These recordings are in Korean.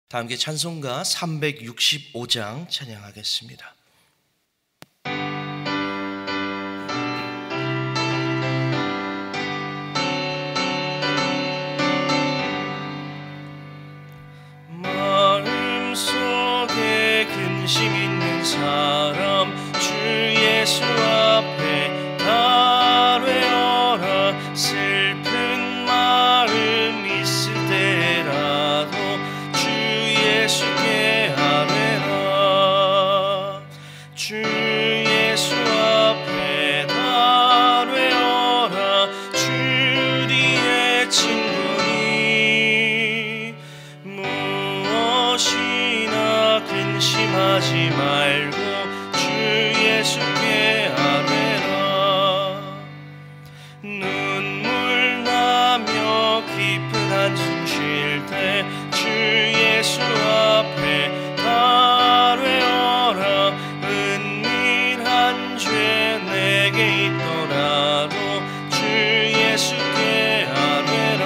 다 함께 찬송가 365장 찬양하겠습니다. 마음속에 근심 있는 사람 주 예수 앞에 다 되어라. 슬픈 마음 있을 때라도 주 예수께 아뢰라. 주 예수 앞에 다 되어라. 주리의 친구니 무엇이나 근심하지 말고 주 예수께 아뢰라. 눈물 나며 깊은 한숨 쉴 때 주 예수 앞에 다 되어라. 은밀한 죄 내게 있더라도 주 예수께 아뢰라.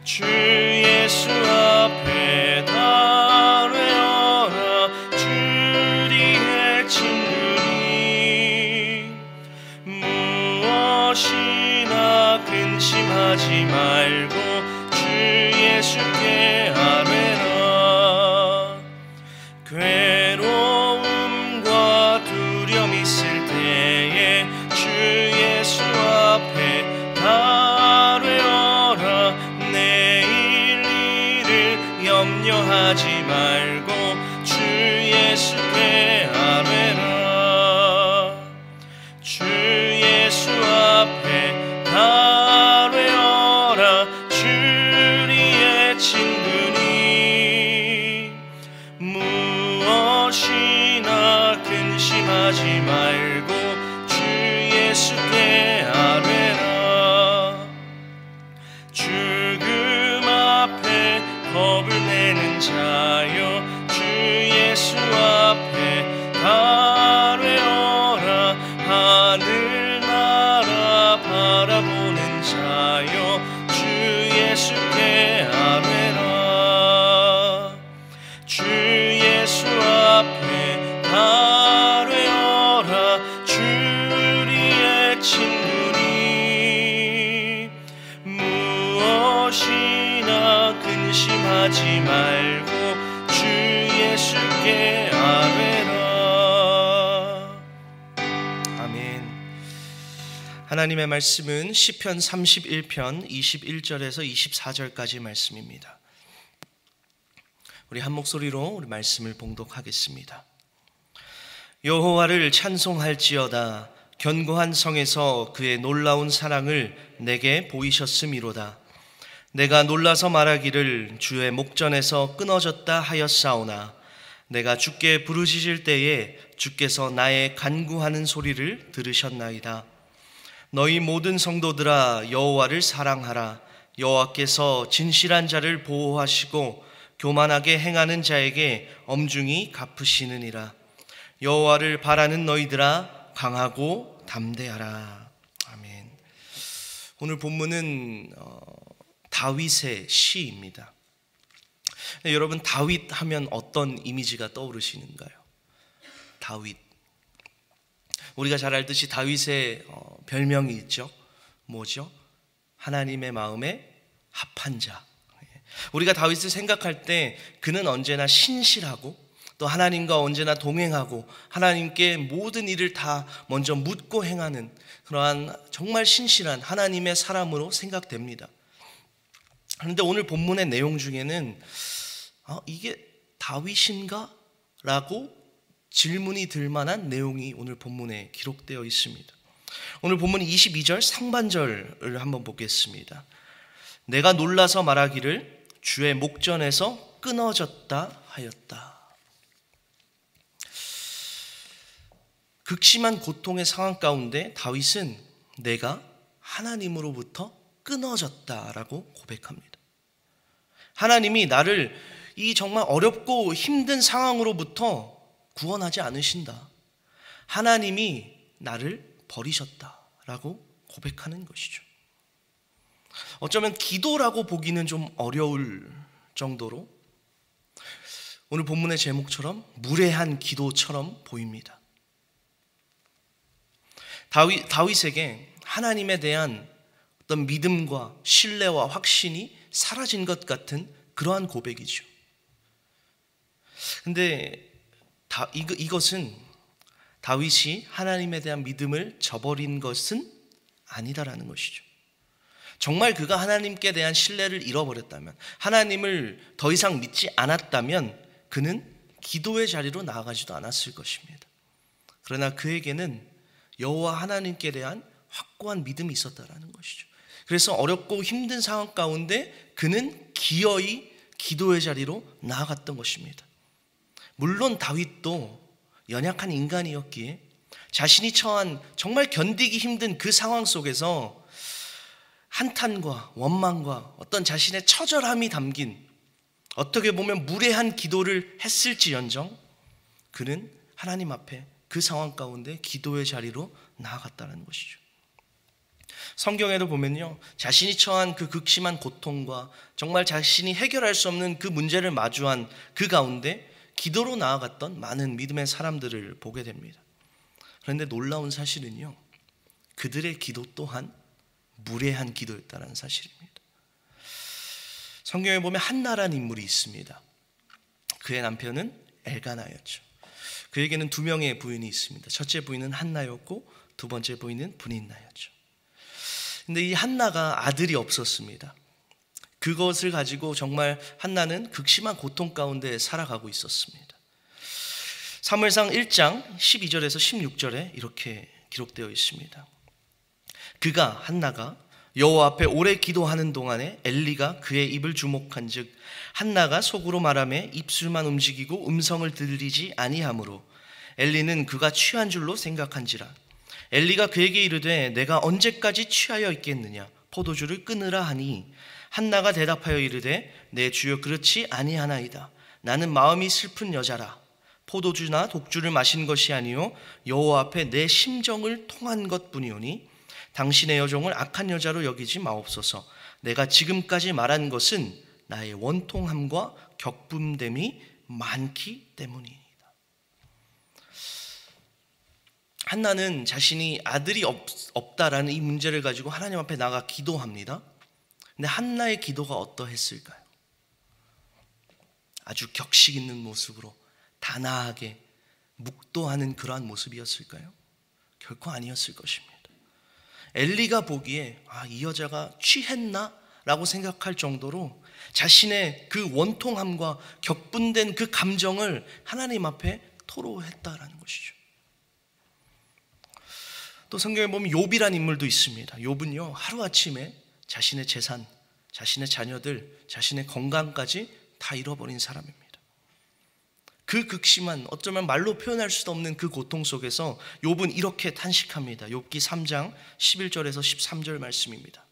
주 예수 앞에 다 되어라. 주리의 친구니 무엇이나 근심하지 말고 주 예수께 아뢰라. 괴로움과 두려움 있을 때에 주 예수 앞에 다 되어라. 내일 일을 염려하지 말고 주 예수께 아뢰라. 주 예수 앞에 다 되어라. 주리의 친구니 무엇이나 근심하지 말고 주 예수께 아뢰라. 죽음 앞에 겁을 내는 자여 주 예수 앞에 다 되어라. 하늘나라 바라보는 자여 주 예수께 아뢰라. 주 예수 앞에 다 되어라. 주리의 친구니 무엇이나 근심하지 말고 주 예수께 아뢰라. 아멘. 하나님의 말씀은 시편 31편 21절에서 24절까지 말씀입니다. 우리 한 목소리로 우리 말씀을 봉독하겠습니다. 여호와를 찬송할지어다. 견고한 성에서 그의 놀라운 사랑을 내게 보이셨음이로다. 내가 놀라서 말하기를 주의 목전에서 끊어졌다 하였사오나 내가 주께 부르짖을 때에 주께서 나의 간구하는 소리를 들으셨나이다. 너희 모든 성도들아 여호와를 사랑하라. 여호와께서 진실한 자를 보호하시고 교만하게 행하는 자에게 엄중히 갚으시느니라. 여호와를 바라는 너희들아 강하고 담대하라. 아멘. 오늘 본문은 다윗의 시입니다. 여러분, 다윗 하면 어떤 이미지가 떠오르시는가요? 다윗. 우리가 잘 알듯이 다윗의 별명이 있죠. 뭐죠? 하나님의 마음에 합한 자. 우리가 다윗을 생각할 때 그는 언제나 신실하고 또 하나님과 언제나 동행하고 하나님께 모든 일을 다 먼저 묻고 행하는 그러한 정말 신실한 하나님의 사람으로 생각됩니다. 그런데 오늘 본문의 내용 중에는 이게 다윗인가? 라고 질문이 들 만한 내용이 오늘 본문에 기록되어 있습니다. 오늘 본문 22절 상반절을 한번 보겠습니다. 내가 놀라서 말하기를 주의 목전에서 끊어졌다 하였다. 극심한 고통의 상황 가운데 다윗은 내가 하나님으로부터 끊어졌다라고 고백합니다. 하나님이 나를 이 정말 어렵고 힘든 상황으로부터 구원하지 않으신다. 하나님이 나를 버리셨다라고 고백하는 것이죠. 어쩌면 기도라고 보기는 좀 어려울 정도로 오늘 본문의 제목처럼 무례한 기도처럼 보입니다. 다윗에게 하나님에 대한 어떤 믿음과 신뢰와 확신이 사라진 것 같은 그러한 고백이죠. 근데 이것은 다윗이 하나님에 대한 믿음을 저버린 것은 아니다라는 것이죠. 정말 그가 하나님께 대한 신뢰를 잃어버렸다면, 하나님을 더 이상 믿지 않았다면 그는 기도의 자리로 나아가지도 않았을 것입니다. 그러나 그에게는 여호와 하나님께 대한 확고한 믿음이 있었다라는 것이죠. 그래서 어렵고 힘든 상황 가운데 그는 기어이 기도의 자리로 나아갔던 것입니다. 물론 다윗도 연약한 인간이었기에 자신이 처한 정말 견디기 힘든 그 상황 속에서 한탄과 원망과 어떤 자신의 처절함이 담긴 어떻게 보면 무례한 기도를 했을지언정 그는 하나님 앞에 그 상황 가운데 기도의 자리로 나아갔다는 것이죠. 성경에도 보면요, 자신이 처한 그 극심한 고통과 정말 자신이 해결할 수 없는 그 문제를 마주한 그 가운데 기도로 나아갔던 많은 믿음의 사람들을 보게 됩니다. 그런데 놀라운 사실은요, 그들의 기도 또한 무례한 기도였다는 사실입니다. 성경에 보면 한나라는 인물이 있습니다. 그의 남편은 엘가나였죠. 그에게는 2명의 부인이 있습니다. 첫째 부인은 한나였고 두 번째 부인은 브닌나였죠. 근데 이 한나가 아들이 없었습니다. 그것을 가지고 정말 한나는 극심한 고통 가운데 살아가고 있었습니다. 사무엘상 1장 12절에서 16절에 이렇게 기록되어 있습니다. 한나가 여호와 앞에 오래 기도하는 동안에 엘리가 그의 입을 주목한즉 한나가 속으로 말하며 입술만 움직이고 음성을 들리지 아니하므로 엘리는 그가 취한 줄로 생각한지라. 엘리가 그에게 이르되 내가 언제까지 취하여 있겠느냐, 포도주를 끊으라 하니 한나가 대답하여 이르되 내 주여 그렇지 아니하나이다. 나는 마음이 슬픈 여자라. 포도주나 독주를 마신 것이 아니요 여호와 앞에 내 심정을 통한 것뿐이오니 당신의 여종을 악한 여자로 여기지 마옵소서. 내가 지금까지 말한 것은 나의 원통함과 격분됨이 많기 때문이다. 한나는 자신이 아들이 없다라는 이 문제를 가지고 하나님 앞에 나가 기도합니다. 근데 한나의 기도가 어떠했을까요? 아주 격식 있는 모습으로 단아하게 묵도하는 그러한 모습이었을까요? 결코 아니었을 것입니다. 엘리가 보기에 이 여자가 취했나? 라고 생각할 정도로 자신의 그 원통함과 격분된 그 감정을 하나님 앞에 토로했다라는 것이죠. 또 성경에 보면 욥이라는 인물도 있습니다. 욥은요, 하루아침에 자신의 재산, 자신의 자녀들, 자신의 건강까지 다 잃어버린 사람입니다. 그 극심한, 어쩌면 말로 표현할 수도 없는 그 고통 속에서 욥은 이렇게 탄식합니다. 욥기 3장 11절에서 13절 말씀입니다.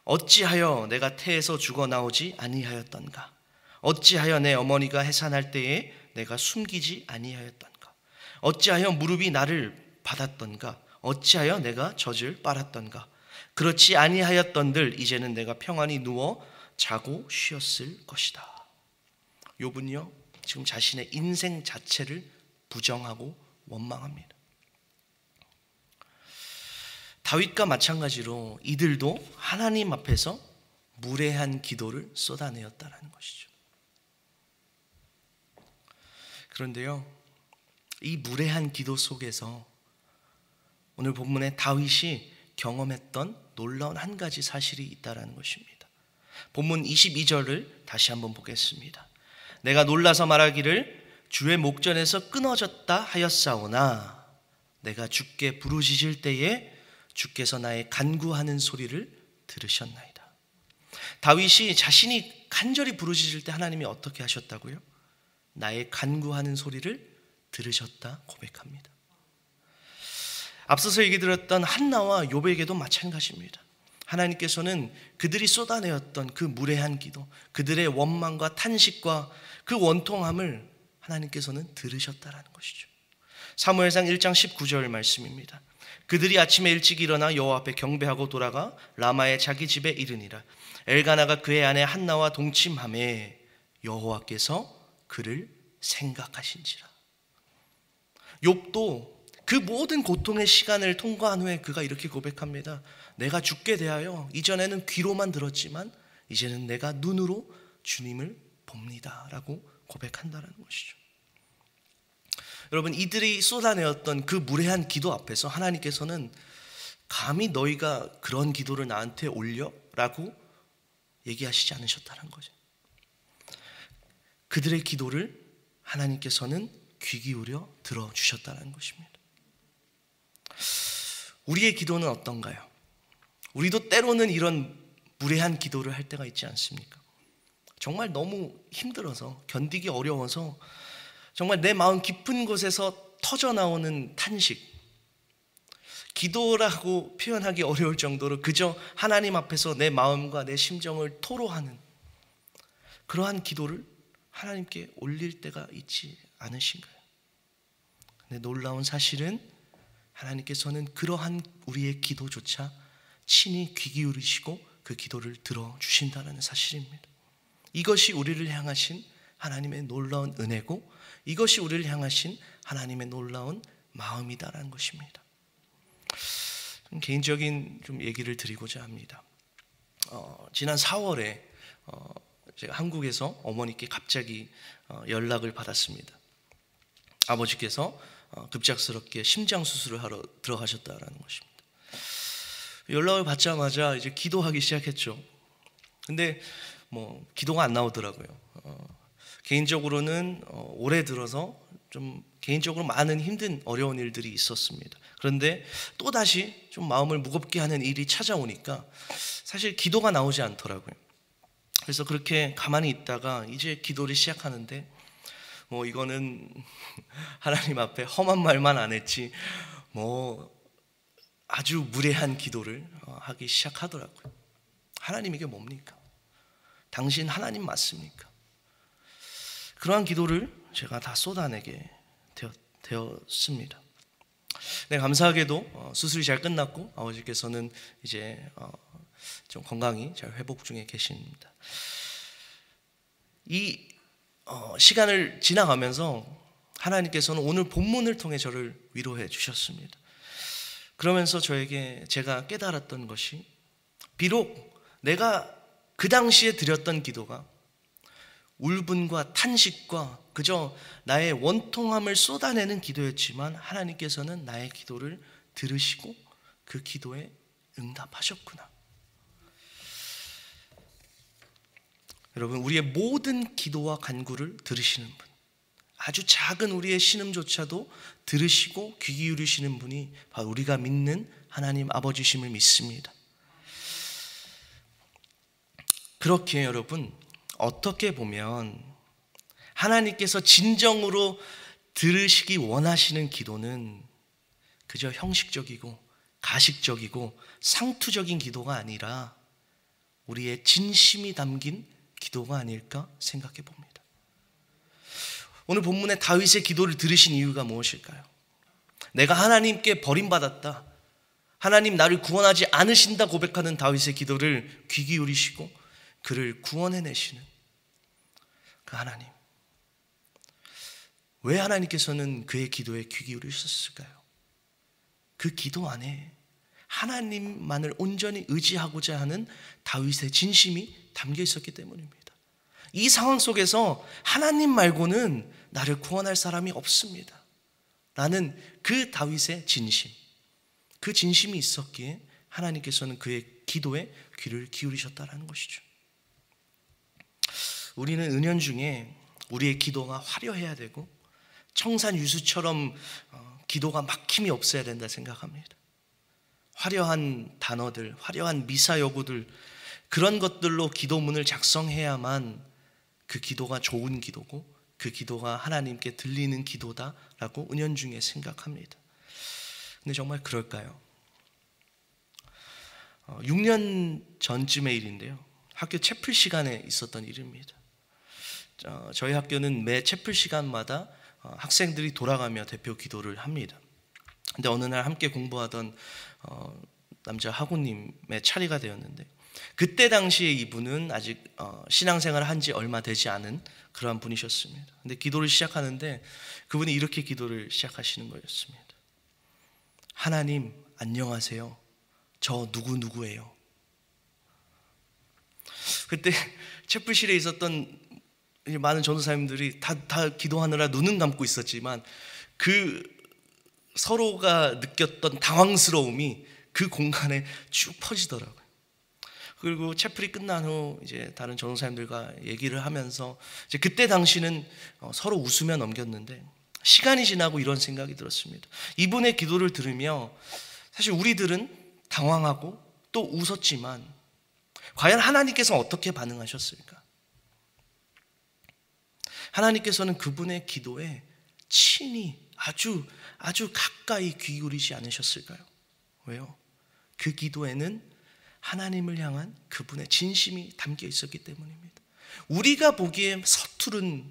어찌하여 내가 태에서 죽어나오지 아니하였던가? 어찌하여 내 어머니가 해산할 때에 내가 숨기지 아니하였던가? 어찌하여 무릎이 나를 받았던가? 어찌하여 내가 젖을 빨았던가? 그렇지 아니하였던들 이제는 내가 평안히 누워 자고 쉬었을 것이다. 욥은요, 지금 자신의 인생 자체를 부정하고 원망합니다. 다윗과 마찬가지로 이들도 하나님 앞에서 무례한 기도를 쏟아내었다는 것이죠. 그런데요, 이 무례한 기도 속에서 오늘 본문에 다윗이 경험했던 놀라운 한 가지 사실이 있다는 것입니다. 본문 22절을 다시 한번 보겠습니다. 내가 놀라서 말하기를 주의 목전에서 끊어졌다 하였사오나 내가 주께 부르짖을 때에 주께서 나의 간구하는 소리를 들으셨나이다. 다윗이 자신이 간절히 부르짖을 때 하나님이 어떻게 하셨다고요? 나의 간구하는 소리를 들으셨다 고백합니다. 앞서서 얘기 들었던 한나와 욥에게도 마찬가지입니다. 하나님께서는 그들이 쏟아내었던 그 무례한 기도, 그들의 원망과 탄식과 그 원통함을 하나님께서는 들으셨다라는 것이죠. 사무엘상 1장 19절 말씀입니다. 그들이 아침에 일찍 일어나 여호와 앞에 경배하고 돌아가 라마의 자기 집에 이르니라. 엘가나가 그의 아내 한나와 동침하매 여호와께서 그를 생각하신지라. 욥도 그 모든 고통의 시간을 통과한 후에 그가 이렇게 고백합니다. 내가 죽게 대하여 이전에는 귀로만 들었지만 이제는 내가 눈으로 주님을 봅니다 라고 고백한다는 것이죠. 여러분, 이들이 쏟아내었던 그 무례한 기도 앞에서 하나님께서는 감히 너희가 그런 기도를 나한테 올려? 라고 얘기하시지 않으셨다는 거죠. 그들의 기도를 하나님께서는 귀 기울여 들어주셨다는 것입니다. 우리의 기도는 어떤가요? 우리도 때로는 이런 무례한 기도를 할 때가 있지 않습니까? 정말 너무 힘들어서, 견디기 어려워서 정말 내 마음 깊은 곳에서 터져나오는 탄식, 기도라고 표현하기 어려울 정도로 그저 하나님 앞에서 내 마음과 내 심정을 토로하는 그러한 기도를 하나님께 올릴 때가 있지 않으신가요? 근데 놀라운 사실은 하나님께서는 그러한 우리의 기도조차 친히 귀 기울이시고 그 기도를 들어주신다는 사실입니다. 이것이 우리를 향하신 하나님의 놀라운 은혜고 이것이 우리를 향하신 하나님의 놀라운 마음이다라는 것입니다. 좀 개인적인 좀 얘기를 드리고자 합니다. 지난 4월에 제가 한국에서 어머니께 갑자기 연락을 받았습니다. 아버지께서 급작스럽게 심장 수술을 하러 들어가셨다라는 것입니다. 연락을 받자마자 이제 기도하기 시작했죠. 근데 기도가 안 나오더라고요. 개인적으로는 올해 들어서 좀 개인적으로 많은 힘든 어려운 일들이 있었습니다. 그런데 또다시 좀 마음을 무겁게 하는 일이 찾아오니까 사실 기도가 나오지 않더라고요. 그래서 그렇게 가만히 있다가 이제 기도를 시작하는데 이거는 하나님 앞에 험한 말만 안 했지 아주 무례한 기도를 하기 시작하더라고요. 하나님 이게 뭡니까? 당신 하나님 맞습니까? 그러한 기도를 제가 다 쏟아내게 되었습니다. 네, 감사하게도 수술이 잘 끝났고 아버지께서는 이제 좀 건강히 잘 회복 중에 계십니다. 이 시간을 지나가면서 하나님께서는 오늘 본문을 통해 저를 위로해 주셨습니다. 그러면서 제가 깨달았던 것이 비록 내가 그 당시에 드렸던 기도가 울분과 탄식과 그저 나의 원통함을 쏟아내는 기도였지만 하나님께서는 나의 기도를 들으시고 그 기도에 응답하셨구나. 여러분, 우리의 모든 기도와 간구를 들으시는 분, 아주 작은 우리의 신음조차도 들으시고 귀 기울이시는 분이 바로 우리가 믿는 하나님 아버지심을 믿습니다. 그렇게 여러분, 어떻게 보면 하나님께서 진정으로 들으시기 원하시는 기도는 그저 형식적이고 가식적이고 상투적인 기도가 아니라 우리의 진심이 담긴 기도가 아닐까 생각해 봅니다. 오늘 본문의 다윗의 기도를 들으신 이유가 무엇일까요? 내가 하나님께 버림받았다, 하나님 나를 구원하지 않으신다 고백하는 다윗의 기도를 귀 기울이시고 그를 구원해내시는 그 하나님, 왜 하나님께서는 그의 기도에 귀 기울이셨을까요? 그 기도 안에 하나님만을 온전히 의지하고자 하는 다윗의 진심이 담겨 있었기 때문입니다. 이 상황 속에서 하나님 말고는 나를 구원할 사람이 없습니다 라는 그 다윗의 진심, 그 진심이 있었기에 하나님께서는 그의 기도에 귀를 기울이셨다는 것이죠. 우리는 은연중에 우리의 기도가 화려해야 되고 청산 유수처럼 기도가 막힘이 없어야 된다 생각합니다. 화려한 단어들, 화려한 미사여구들, 그런 것들로 기도문을 작성해야만 그 기도가 좋은 기도고 그 기도가 하나님께 들리는 기도다라고 은연중에 생각합니다. 근데 정말 그럴까요? 6년 전쯤의 일인데요, 학교 채플 시간에 있었던 일입니다. 저희 학교는 매 채플 시간마다 학생들이 돌아가며 대표 기도를 합니다. 근데 어느 날 함께 공부하던 남자 학우님의 차례가 되었는데, 그때 당시에 이분은 아직 신앙생활을 한 지 얼마 되지 않은 그러한 분이셨습니다. 근데 기도를 시작하는데 그분이 이렇게 기도를 시작하시는 거였습니다. 하나님 안녕하세요. 저 누구누구예요. 그때 채플실에 있었던 많은 전도사님들이 다 기도하느라 눈은 감고 있었지만 그 서로가 느꼈던 당황스러움이 그 공간에 쭉 퍼지더라고요. 그리고 채플이 끝난 후 이제 다른 전도사님들과 얘기를 하면서 이제 그때 당시는 서로 웃으며 넘겼는데, 시간이 지나고 이런 생각이 들었습니다. 이분의 기도를 들으며 사실 우리들은 당황하고 또 웃었지만 과연 하나님께서 어떻게 반응하셨을까? 하나님께서는 그분의 기도에 친히 아주 가까이 귀 기울이지 않으셨을까요? 왜요? 그 기도에는 하나님을 향한 그분의 진심이 담겨 있었기 때문입니다. 우리가 보기에 서투른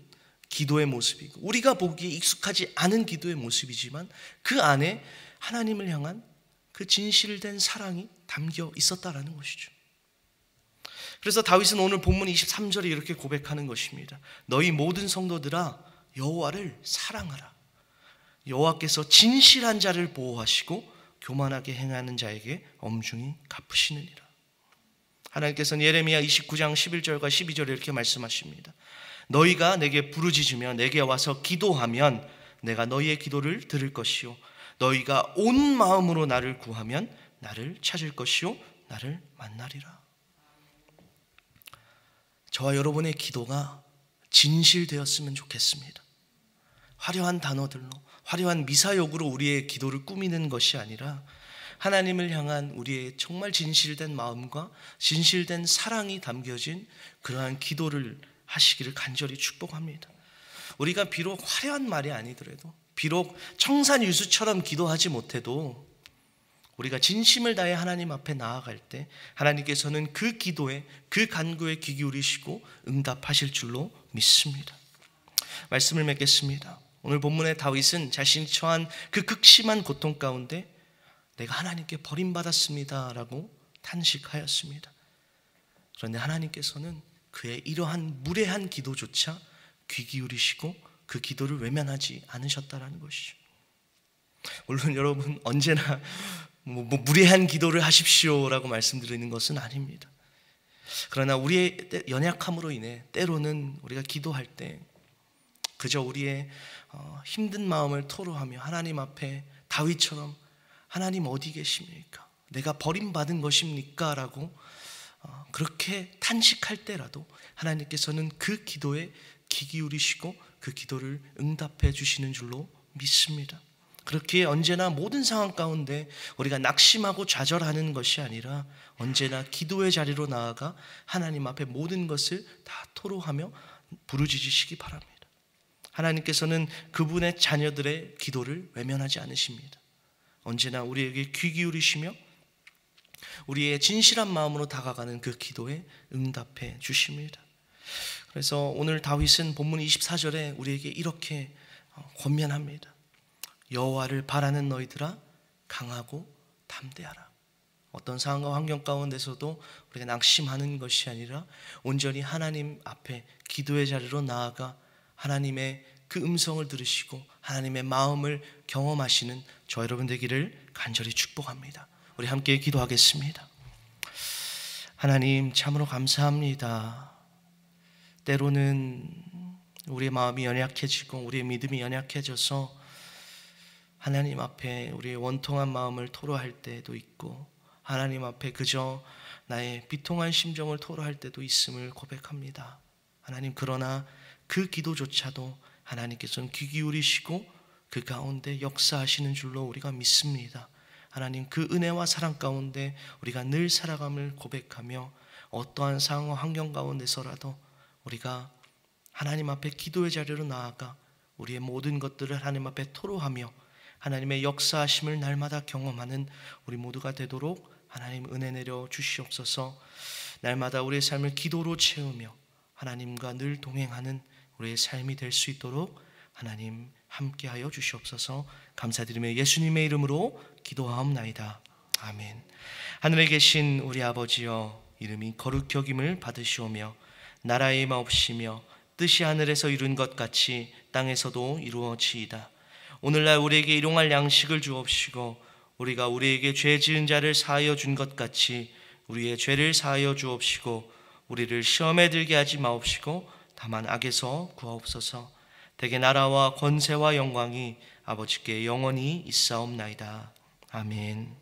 기도의 모습이고 우리가 보기에 익숙하지 않은 기도의 모습이지만 그 안에 하나님을 향한 그 진실된 사랑이 담겨 있었다라는 것이죠. 그래서 다윗은 오늘 본문 23절에 이렇게 고백하는 것입니다. 너희 모든 성도들아 여호와를 사랑하라. 여호와께서 진실한 자를 보호하시고 교만하게 행하는 자에게 엄중히 갚으시느니라. 하나님께서는 예레미야 29장 11절과 12절에 이렇게 말씀하십니다. 너희가 내게 부르짖으며 내게 와서 기도하면 내가 너희의 기도를 들을 것이요 너희가 온 마음으로 나를 구하면 나를 찾을 것이요 나를 만나리라. 저와 여러분의 기도가 진실되었으면 좋겠습니다. 화려한 단어들로, 화려한 미사역으로 우리의 기도를 꾸미는 것이 아니라 하나님을 향한 우리의 정말 진실된 마음과 진실된 사랑이 담겨진 그러한 기도를 하시기를 간절히 축복합니다. 우리가 비록 화려한 말이 아니더라도, 비록 청산유수처럼 기도하지 못해도 우리가 진심을 다해 하나님 앞에 나아갈 때 하나님께서는 그 기도에, 그 간구에 귀 기울이시고 응답하실 줄로 믿습니다. 말씀을 맺겠습니다. 오늘 본문의 다윗은 자신이 처한 그 극심한 고통 가운데 내가 하나님께 버림받았습니다 라고 탄식하였습니다. 그런데 하나님께서는 그의 이러한 무례한 기도조차 귀 기울이시고 그 기도를 외면하지 않으셨다라는 것이죠. 물론 여러분 언제나 무례한 기도를 하십시오라고 말씀드리는 것은 아닙니다. 그러나 우리의 연약함으로 인해 때로는 우리가 기도할 때 그저 우리의 힘든 마음을 토로하며 하나님 앞에 다윗처럼 하나님 어디 계십니까? 내가 버림받은 것입니까? 라고 그렇게 탄식할 때라도 하나님께서는 그 기도에 귀 기울이시고 그 기도를 응답해 주시는 줄로 믿습니다. 그렇기에 언제나 모든 상황 가운데 우리가 낙심하고 좌절하는 것이 아니라 언제나 기도의 자리로 나아가 하나님 앞에 모든 것을 다 토로하며 부르짖으시기 바랍니다. 하나님께서는 그분의 자녀들의 기도를 외면하지 않으십니다. 언제나 우리에게 귀 기울이시며 우리의 진실한 마음으로 다가가는 그 기도에 응답해 주십니다. 그래서 오늘 다윗은 본문 24절에 우리에게 이렇게 권면합니다. 여호와를 바라는 너희들아 강하고 담대하라. 어떤 상황과 환경 가운데서도 우리가 낙심하는 것이 아니라 온전히 하나님 앞에 기도의 자리로 나아가 하나님의 그 음성을 들으시고 하나님의 마음을 경험하시는 저 여러분 되기를 간절히 축복합니다. 우리 함께 기도하겠습니다. 하나님 참으로 감사합니다. 때로는 우리의 마음이 연약해지고 우리의 믿음이 연약해져서 하나님 앞에 우리의 원통한 마음을 토로할 때도 있고 하나님 앞에 그저 나의 비통한 심정을 토로할 때도 있음을 고백합니다. 하나님, 그러나 그 기도조차도 하나님께서는 귀 기울이시고 그 가운데 역사하시는 줄로 우리가 믿습니다. 하나님, 그 은혜와 사랑 가운데 우리가 늘 살아감을 고백하며 어떠한 상황과 환경 가운데서라도 우리가 하나님 앞에 기도의 자리로 나아가 우리의 모든 것들을 하나님 앞에 토로하며 하나님의 역사하심을 날마다 경험하는 우리 모두가 되도록 하나님 은혜 내려 주시옵소서. 날마다 우리의 삶을 기도로 채우며 하나님과 늘 동행하는 우리의 삶이 될 수 있도록 하나님 함께하여 주시옵소서. 감사드리며 예수님의 이름으로 기도하옵나이다. 아멘. 하늘에 계신 우리 아버지여, 이름이 거룩히 여김을 받으시오며 나라의 마옵시며 뜻이 하늘에서 이룬 것 같이 땅에서도 이루어지이다. 오늘날 우리에게 일용할 양식을 주옵시고 우리가 우리에게 죄 지은 자를 사하여 준 것 같이 우리의 죄를 사하여 주옵시고 우리를 시험에 들게 하지 마옵시고 다만 악에서 구하옵소서. 대개 나라와 권세와 영광이 아버지께 영원히 있사옵나이다. 아멘.